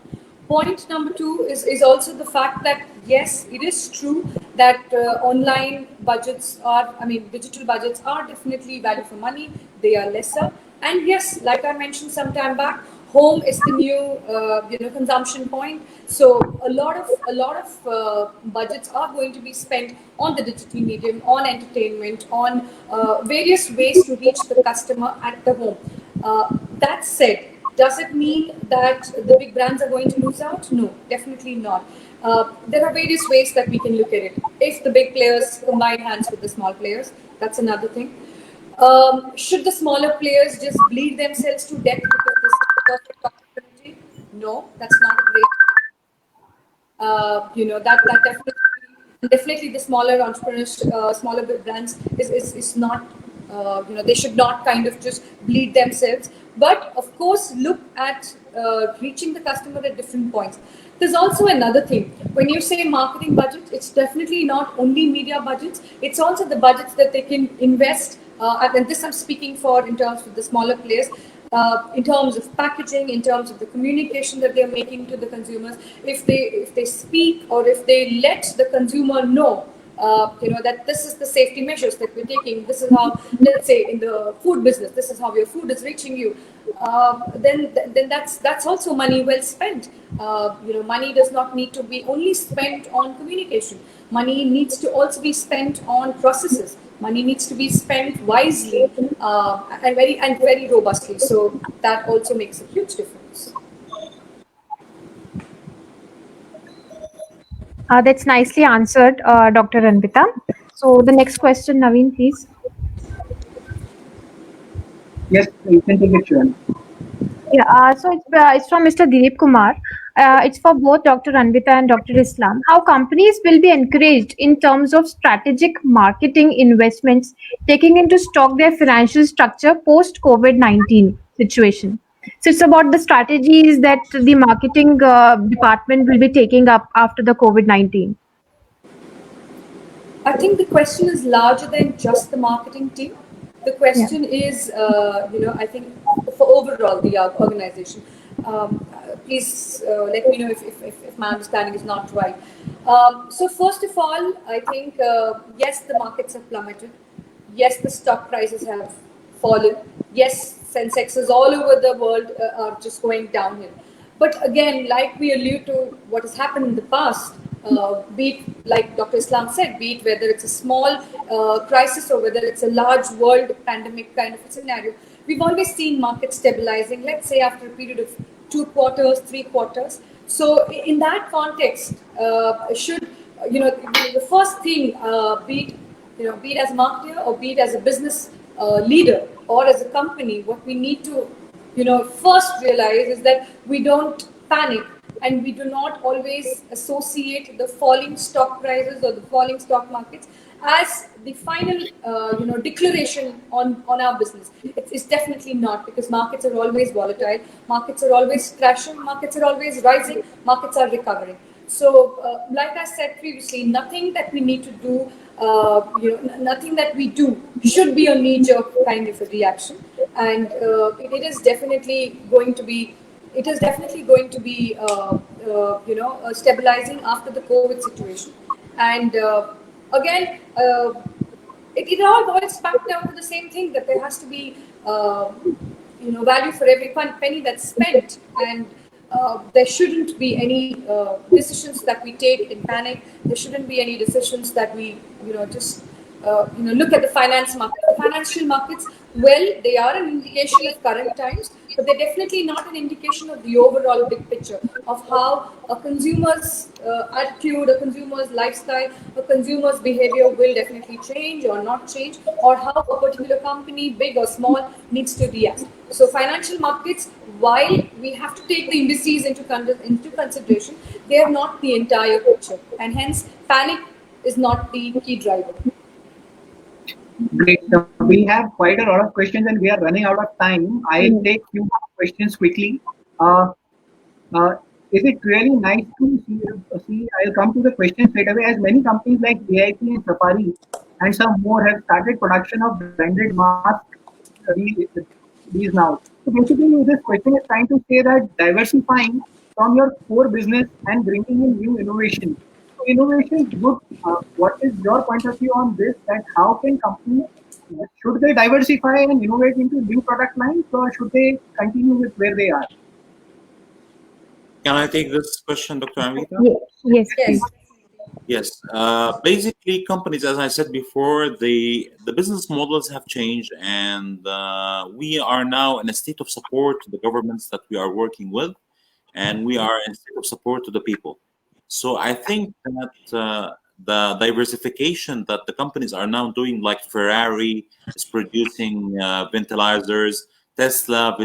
Point number two is also the fact that yes, it is true that online budgets are, I mean, digital budgets are definitely value for money. They are lesser, and yes, like I mentioned some time back, home is the new consumption point. So a lot of budgets are going to be spent on the digital medium, on entertainment, on various ways to reach the customer at the home. That said, does it mean that the big brands are going to lose out? No, definitely not. There are various ways that we can look at it. If the big players combine hands with the small players, that's another thing. Should the smaller players just bleed themselves to death because this is the perfect opportunity? No, that's not a great. That definitely the smaller entrepreneurs, smaller brands is not. They should not kind of just bleed themselves, but of course look at reaching the customer at different points. There's also another thing. When you say marketing budget, it's definitely not only media budgets. It's also the budgets that they can invest. And this I'm speaking for in terms of the smaller players, in terms of packaging, in terms of the communication that they're making to the consumers. If they speak, or if they let the consumer know, that this is the safety measures that we're taking. This is how, let's say, in the food business, this is how your food is reaching you. Then that's also money well spent. Money does not need to be only spent on communication. Money needs to also be spent on processes. Money needs to be spent wisely and very robustly. So that also makes a huge difference. That's nicely answered, Dr. Anvitha. So the next question, Navin, please. Yes, you can take it, Shivan. Yeah, so it's from Mr. Dilip Kumar. It's for both Dr. Anvitha and Dr. Islam. How companies will be encouraged in terms of strategic marketing investments, taking into stock their financial structure post COVID-19 situation. So it's about the strategies that the marketing department will be taking up after the COVID-19. I think the question is larger than just the marketing team. The Yeah. question is, I think for overall the organization. Please let me know if my understanding is not right. So first of all, I think yes, the markets have plummeted. Yes, the stock prices have fallen. Yes, Sensexes all over the world are just going downhill. But again, like we allude to what has happened in the past, be it, like Dr. Islam said, be it whether it's a small crisis or whether it's a large world pandemic kind of a scenario, we've always seen markets stabilizing, let's say after a period of 2 quarters, 3 quarters. So in that context, should, the first thing, be it as a marketer or be it as a business leader or as a company, what we need to first realize is that we don't panic, and we do not always associate the falling stock prices or the falling stock markets as the final declaration on our business. It's definitely not, because markets are always volatile, markets are always crashing, markets are always rising, markets are recovering. So, like I said previously, nothing that we need to do, nothing that we do should be a knee-jerk kind of a reaction, and it is definitely going to be. It is definitely going to be, stabilizing after the COVID situation, and again. It all boils back down to the same thing, that there has to be value for every penny that's spent, and there shouldn't be any decisions that we take in panic. There shouldn't be any decisions that we just look at the finance market. The financial markets, well, they are an indication of current times, but they're definitely not an indication of the overall big picture of how a consumer's attitude, a consumer's lifestyle, a consumer's behavior will definitely change or not change, or how a particular company, big or small, needs to react. So financial markets, while we have to take the indices into consideration, they are not the entire picture, and hence panic is not the key driver. Great. We have quite a lot of questions and we are running out of time. I'll take few questions quickly. Uh, uh, is it really nice to see? I'll come to the question straight away. As many companies like VIP and Safari and some more have started production of branded masks these now. So basically, this question is trying to say that diversifying from your core business and bringing in new innovation. So innovation is good. What is your point of view on this? That how can companies, should they diversify and innovate into new product lines, or should they continue with where they are? Can I take this question, Dr. Anvitha? Yes, Yes. please. Yes. Basically, companies, as I said before, the business models have changed, and we are now in a state of support to the governments that we are working with, and we are in a state of support to the people. So I think that the diversification that the companies are now doing, like Ferrari is producing ventilators, Tesla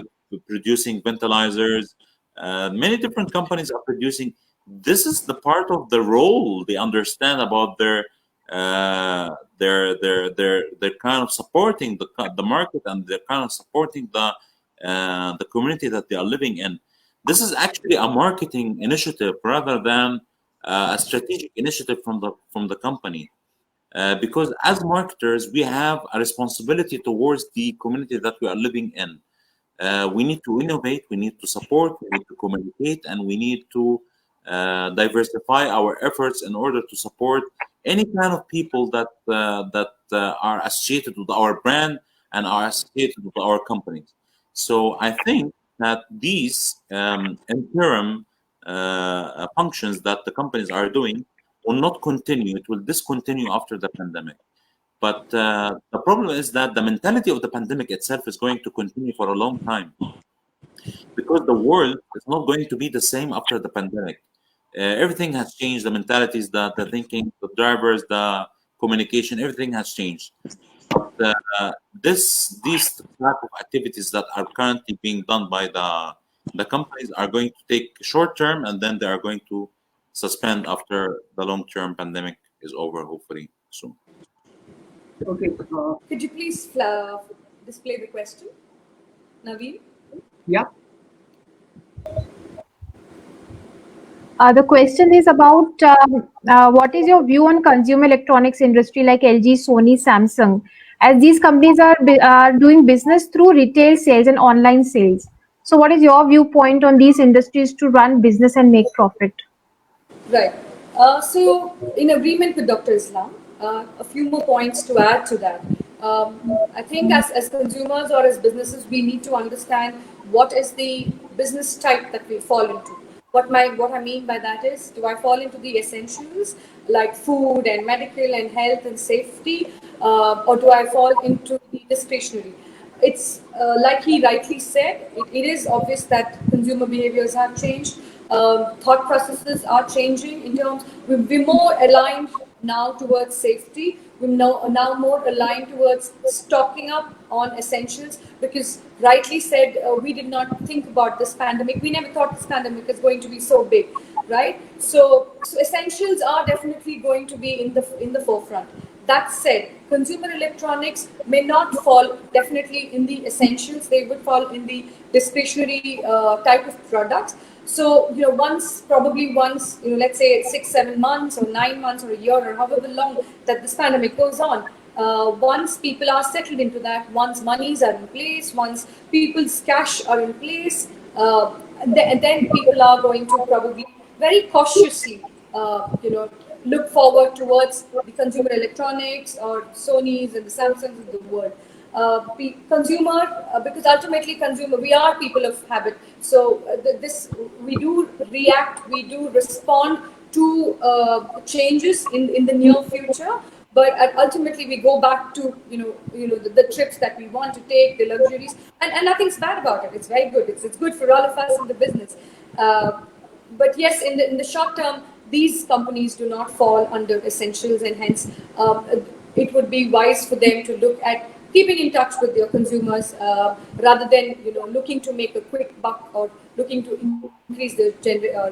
producing ventilators, many different companies are producing. This is the part of the role they understand about their kind of supporting the market, and they're kind of supporting the community that they are living in. This is actually a marketing initiative rather than a strategic initiative from the company. Because as marketers, we have a responsibility towards the community that we are living in. We need to innovate, we need to support, we need to communicate, and we need to diversify our efforts in order to support any kind of people that are associated with our brand and are associated with our companies. So I think that these interim functions that the companies are doing will not continue. It will discontinue after the pandemic. But the problem is that the mentality of the pandemic itself is going to continue for a long time, because the world is not going to be the same after the pandemic. Everything has changed. The mentalities, the thinking, the drivers, the communication, everything has changed. But these type of activities that are currently being done by the companies are going to take short term, and then they are going to suspend after the long term pandemic is over, hopefully soon. Okay. Could you please display the question, Navin? Yeah. The question is about what is your view on consumer electronics industry like LG, Sony, Samsung, as these companies are doing business through retail sales and online sales. So, what is your viewpoint on these industries to run business and make profit? Right. So, in agreement with Dr. Islam, a few more points to add to that. I think as consumers or as businesses, we need to understand what is the business type that we fall into. What I mean by that is, do I fall into the essentials like food and medical and health and safety, or do I fall into the discretionary? It's like he rightly said, it is obvious that consumer behaviors have changed. Thought processes are changing in terms, we're more aligned now towards safety. We're now more aligned towards stocking up on essentials, because rightly said, we did not think about this pandemic. We never thought this pandemic is going to be so big, right? So essentials are definitely going to be in the forefront. That said, consumer electronics may not fall definitely in the essentials. They would fall in the discretionary type of products. So, probably once, let's say 6-7 months or 9 months or a year or however long that this pandemic goes on, once people are settled into that, once monies are in place, once people's cash are in place, then people are going to probably very cautiously, look forward towards the consumer electronics or Sony's and the Samsungs of the world. Consumer, because ultimately consumer, we are people of habit. So this we do react, we do respond to changes in the near future. But ultimately, we go back to the trips that we want to take, the luxuries, and nothing's bad about it. It's very good. It's good for all of us in the business. But yes, in the short term, these companies do not fall under essentials, and hence it would be wise for them to look at keeping in touch with their consumers rather than looking to make a quick buck or looking to increase their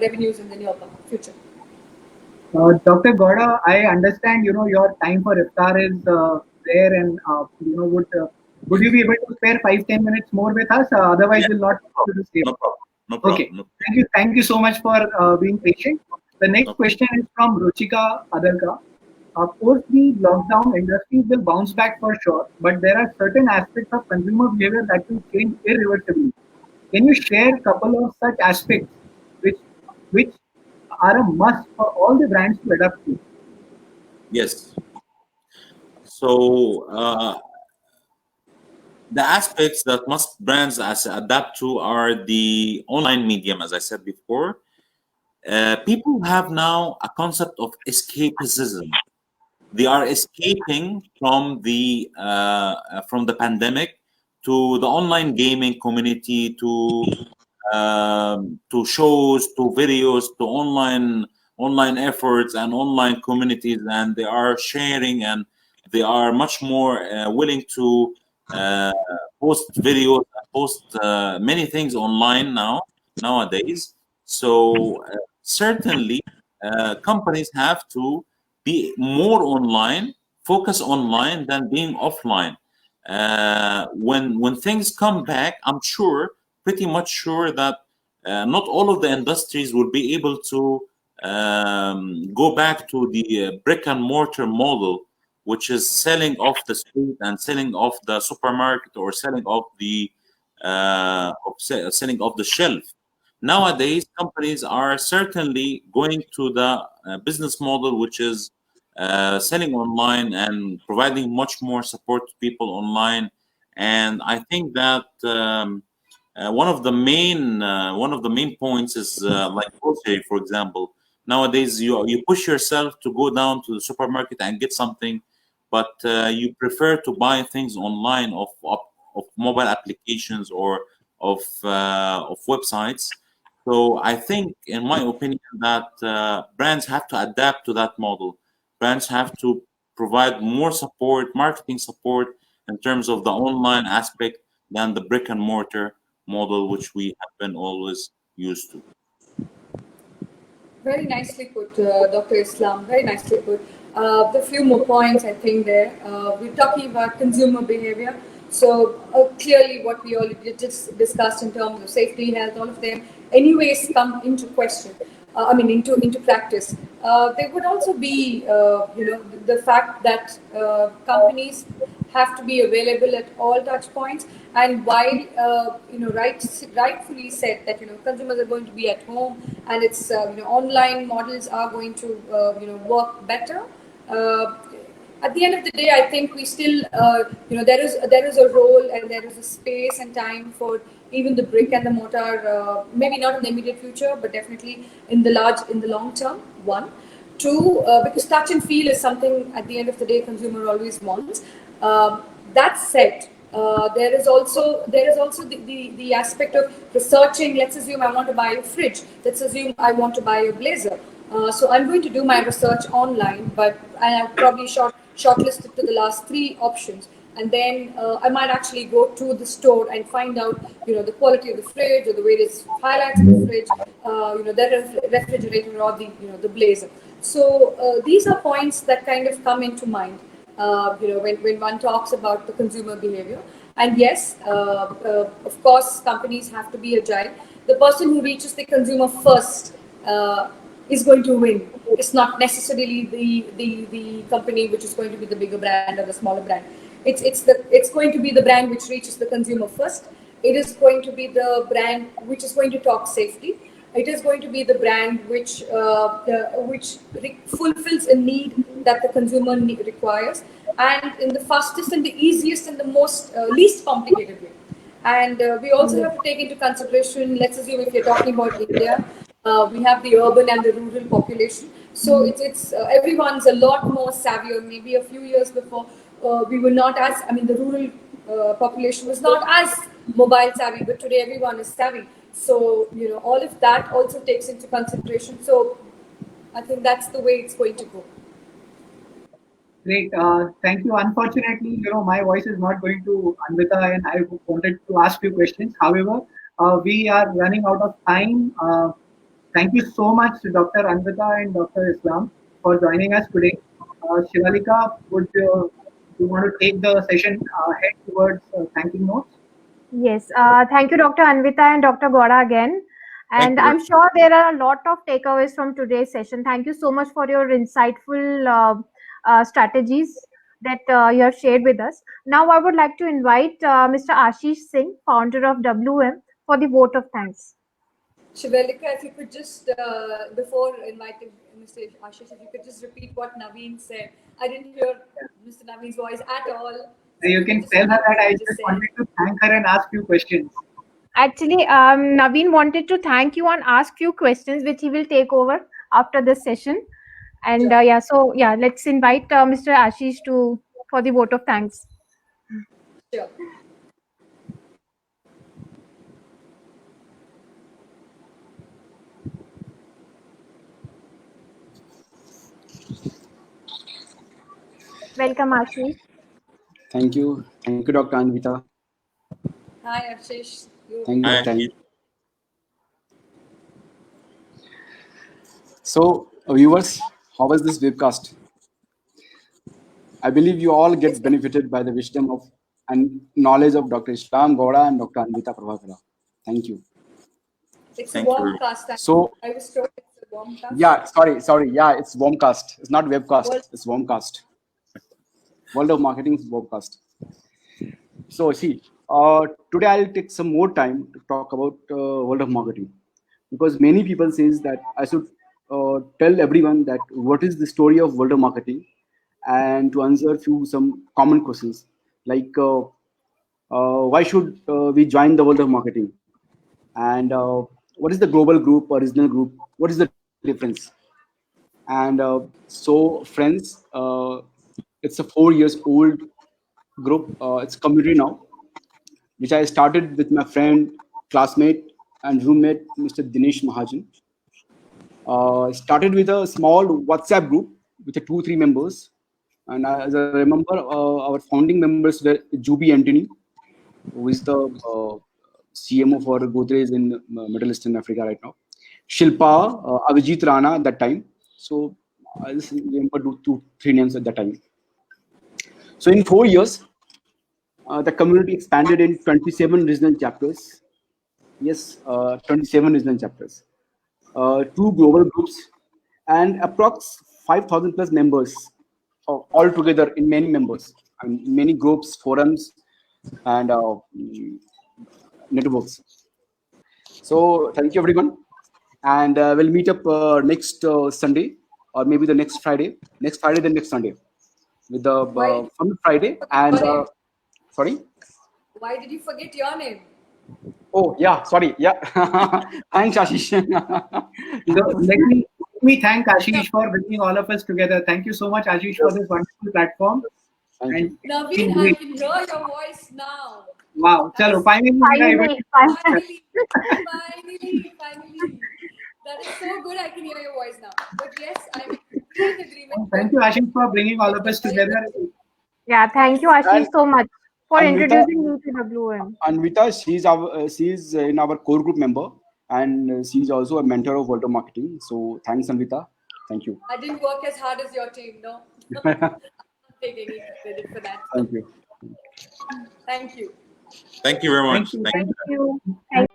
revenues in the near future. Dr. Gouda, I understand, your time for iftar is there, and would you be able to spare 5-10 minutes more with us? Otherwise, Yeah, we'll not do the same. no problem. No problem. Okay, No problem. thank you so much for being patient. The next question is from Ruchika Adarka. Of course, the lockdown industries will bounce back for sure, but there are certain aspects of consumer behavior that will change irreversibly. Can you share a couple of such aspects which which are a must for all the brands to adapt to? Yes. So the aspects that must brands adapt to are the online medium, as I said before. People have now a concept of escapism. They are escaping from the pandemic to the online gaming community, to shows, to videos, to online efforts and online communities, and they are sharing, and they are much more willing to uh, post videos and post many things online nowadays. So certainly companies have to be more online, focus online than being offline. When things come back, I'm sure, pretty much sure that not all of the industries will be able to go back to the brick and mortar model, which is selling off the street and selling off the supermarket, or selling off selling off the shelf. Nowadays, companies are certainly going to the business model, which is selling online and providing much more support to people online. And I think that one of the main points is like grocery, for example. Nowadays, you push yourself to go down to the supermarket and get something, but you prefer to buy things online of mobile applications or of websites. So I think, in my opinion, that brands have to adapt to that model. Brands have to provide more support, marketing support, in terms of the online aspect than the brick and mortar model, which we have been always used to. Very nicely put, Dr. Islam. Very nicely put. The few more points I think there. We're talking about consumer behavior. So clearly, what we already just discussed in terms of safety, health, all of them, anyways, come into question. Into practice. There would also be, the fact that companies have to be available at all touch points. And while rightfully said that consumers are going to be at home, and it's online models are going to work better. At the end of the day, I think we still there is a role and there is a space and time for even the brick and the mortar. Maybe not in the immediate future, but definitely in the long term. One. Two, because touch and feel is something at the end of the day consumer always wants. That said, there is also the aspect of researching. Let's assume I want to buy a fridge. Let's assume I want to buy a blazer. So I'm going to do my research online, but I have probably shortlisted to the last three options, and then I might actually go to the store and find out, the quality of the fridge or the various highlights of the fridge, the refrigerator or the blazer. So these are points that kind of come into mind. when one talks about the consumer behavior. And yes, of course, companies have to be agile. The person who reaches the consumer first is going to win. It's not necessarily the company which is going to be the bigger brand or the smaller brand. It's going to be the brand which reaches the consumer first. It is going to be the brand which is going to talk safety. It is going to be the brand which fulfills a need that the consumer requires, and in the fastest and the easiest and the most least complicated way. And we also have to take into consideration, let's assume if you're talking about India, we have the urban and the rural population. So it's everyone's a lot more savvier. Maybe a few years before, we were not as, I mean, the rural population was not as mobile savvy, but today everyone is savvy. So, all of that also takes into consideration. So I think that's the way it's going to go. Great. Thank you. Unfortunately, my voice is not going to Anvitha, and I wanted to ask you questions. However, we are running out of time. Thank you so much, Dr. Anvitha and Dr. Islam, for joining us today. Shivalika, would you want to take the session head towards thanking notes? Yes, thank you, Dr. Anvitha and Dr. Gouda again. Thank And you. I'm sure there are a lot of takeaways from today's session. Thank you so much for your insightful strategies that you have shared with us. Now, I would like to invite Mr. Ashish Singh, founder of WM, for the vote of thanks. Shivalika, if you could just, before inviting Mr. Ashish, if you could just repeat what Navin said. I didn't hear Mr. Navin's voice at all. So You can tell her that I just wanted to thank her and ask you questions. Actually, Navin wanted to thank you and ask you questions, which he will take over after this session. And let's invite Mr. Ashish for the vote of thanks. Sure. Welcome, Ashish. Thank you, Dr. Anvitha. Hi, Ashish. Thank you Hi, for time. Ashish. So, viewers, how was this webcast? I believe you all get benefited by the wisdom of and knowledge of Dr. Islam Gouda and Dr. Anvitha Prabhakara. Thank you. It's a Thank you. warm cast. So, I was told it's a warm cast. yeah, sorry. Yeah, it's warmcast. It's not webcast. It's warmcast. World of Marketing is warmcast. So, see, today I'll take some more time to talk about World of Marketing, because many people says that I should tell everyone that what is the story of World of Marketing, and to answer some common questions like why should we join the World of Marketing, and what is the global group or regional group, what is the difference. And so friends, it's a 4 years old group. It's community now, which I started with my friend, classmate, and roommate, Mr. Dinesh Mahajan. Started with a small WhatsApp group with 2-3 members. And as I remember, our founding members were Juby Anthony, who is the CMO for Godrej in Middle Eastern Africa right now. Shilpa, Avijit Rana at that time. So I just remember 2-3 names at that time. So in 4 years, the community expanded in 27 regional chapters. Yes, 27 regional chapters, 2 global groups, and approx 5,000 plus members all together in many members, I mean, many groups, forums, and networks. So thank you everyone, and we'll meet up next Sunday, or maybe the next Friday, then next Sunday, with the Fun Friday. And sorry. Why did you forget your name? Oh yeah, sorry. Yeah, thanks, Ashish. So let me thank Ashish for bringing all of us together. Thank you so much, Ashish, for this wonderful platform. Thank you. Navin, I can hear your voice now. Wow, chalo, finally. Finally. That is so good. I can hear your voice now. But yes, I'm in complete agreement. Thank you, Ashish, for bringing all of us together. Yeah, thank you, Ashish, so much for Anvitha, introducing me to WM. Anvitha, she's in our core group member, and she's also a mentor of World of Marketing. So thanks, Anvitha. Thank you. I didn't work as hard as your team, no. take any credit for that. Thank you. Thank you. Thank you very much. Thank you. Thank you. Thank you. Thank